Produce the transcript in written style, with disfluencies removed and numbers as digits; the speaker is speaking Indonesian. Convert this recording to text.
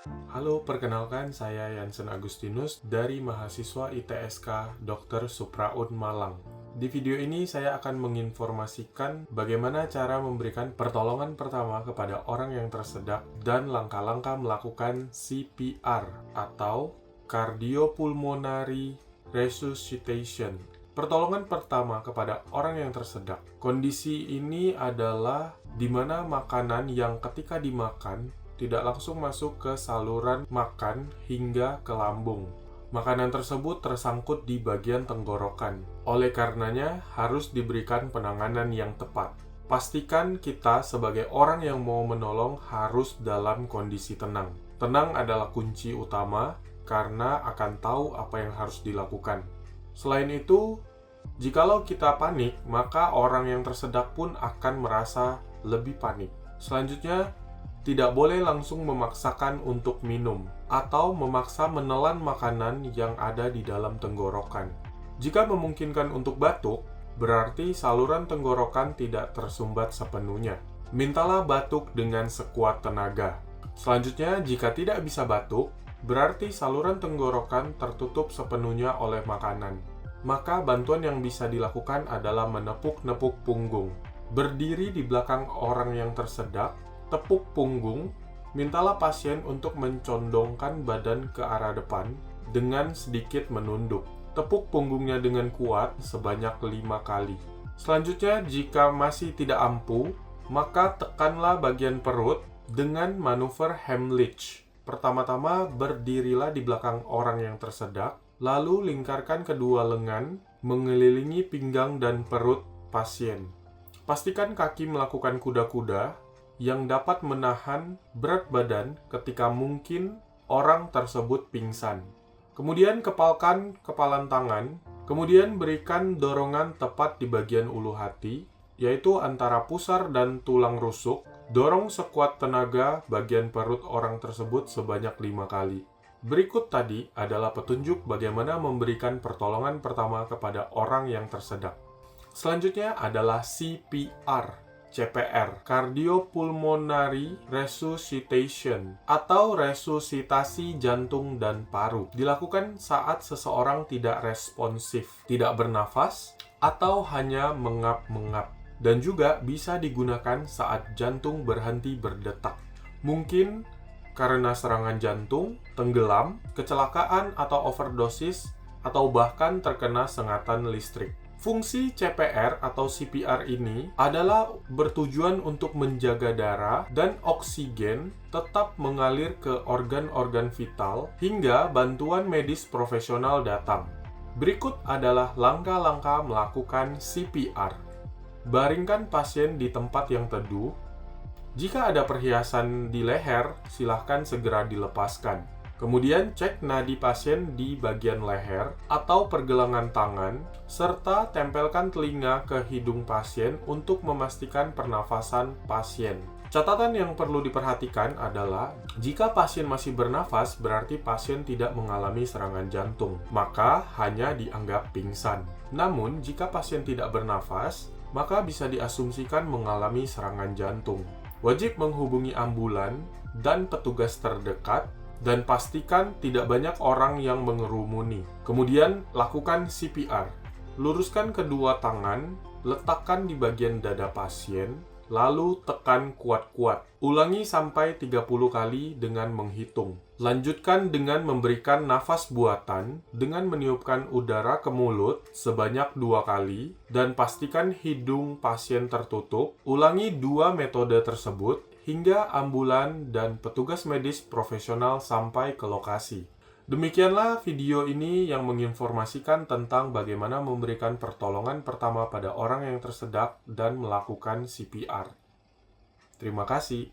Halo, perkenalkan saya Yansen Agustinus dari mahasiswa ITSK Dr. Supraun Malang. Di video ini saya akan menginformasikan bagaimana cara memberikan pertolongan pertama kepada orang yang tersedak dan langkah-langkah melakukan CPR atau Cardiopulmonary Resuscitation. Pertolongan pertama kepada orang yang tersedak. Kondisi ini adalah di mana makanan yang ketika dimakan tidak langsung masuk ke saluran makan hingga ke lambung. Makanan tersebut tersangkut di bagian tenggorokan. Oleh karenanya, harus diberikan penanganan yang tepat. Pastikan kita sebagai orang yang mau menolong harus dalam kondisi tenang. Tenang adalah kunci utama karena akan tahu apa yang harus dilakukan. Selain itu, jikalau kita panik, maka orang yang tersedak pun akan merasa lebih panik. Selanjutnya, tidak boleh langsung memaksakan untuk minum atau memaksa menelan makanan yang ada di dalam tenggorokan. Jika memungkinkan untuk batuk, berarti saluran tenggorokan tidak tersumbat sepenuhnya. Mintalah batuk dengan sekuat tenaga. Selanjutnya, jika tidak bisa batuk, berarti saluran tenggorokan tertutup sepenuhnya oleh makanan. Maka bantuan yang bisa dilakukan adalah menepuk-nepuk punggung. Berdiri di belakang orang yang tersedak, tepuk punggung, mintalah pasien untuk mencondongkan badan ke arah depan dengan sedikit menunduk. Tepuk punggungnya dengan kuat sebanyak 5 kali. Selanjutnya, jika masih tidak ampuh, maka tekanlah bagian perut dengan manuver Heimlich. Pertama-tama, berdirilah di belakang orang yang tersedak, lalu lingkarkan kedua lengan mengelilingi pinggang dan perut pasien. Pastikan kaki melakukan kuda-kuda yang dapat menahan berat badan ketika mungkin orang tersebut pingsan. Kemudian kepalkan kepalan tangan, kemudian berikan dorongan tepat di bagian ulu hati, yaitu antara pusar dan tulang rusuk. Dorong sekuat tenaga bagian perut orang tersebut sebanyak 5 kali. Berikut tadi adalah petunjuk bagaimana memberikan pertolongan pertama kepada orang yang tersedak. Selanjutnya adalah CPR. CPR, Cardiopulmonary Resuscitation, atau resusitasi jantung dan paru. Dilakukan saat seseorang tidak responsif, tidak bernafas, atau hanya mengap-mengap. Dan juga bisa digunakan saat jantung berhenti berdetak. Mungkin karena serangan jantung, tenggelam, kecelakaan atau overdosis, atau bahkan terkena sengatan listrik. Fungsi CPR atau CPR ini adalah bertujuan untuk menjaga darah dan oksigen tetap mengalir ke organ-organ vital hingga bantuan medis profesional datang. Berikut adalah langkah-langkah melakukan CPR. Baringkan pasien di tempat yang teduh. Jika ada perhiasan di leher, silahkan segera dilepaskan. Kemudian cek nadi pasien di bagian leher atau pergelangan tangan, serta tempelkan telinga ke hidung pasien untuk memastikan pernafasan pasien. Catatan yang perlu diperhatikan adalah, jika pasien masih bernafas, berarti pasien tidak mengalami serangan jantung, maka hanya dianggap pingsan. Namun, jika pasien tidak bernafas, maka bisa diasumsikan mengalami serangan jantung. Wajib menghubungi ambulan dan petugas terdekat, dan pastikan tidak banyak orang yang mengerumuni. Kemudian, lakukan CPR. Luruskan kedua tangan, letakkan di bagian dada pasien, lalu tekan kuat-kuat. Ulangi sampai 30 kali dengan menghitung. Lanjutkan dengan memberikan nafas buatan dengan meniupkan udara ke mulut sebanyak 2 kali, dan pastikan hidung pasien tertutup. Ulangi 2 metode tersebut hingga ambulan dan petugas medis profesional sampai ke lokasi. Demikianlah video ini yang menginformasikan tentang bagaimana memberikan pertolongan pertama pada orang yang tersedak dan melakukan CPR. Terima kasih.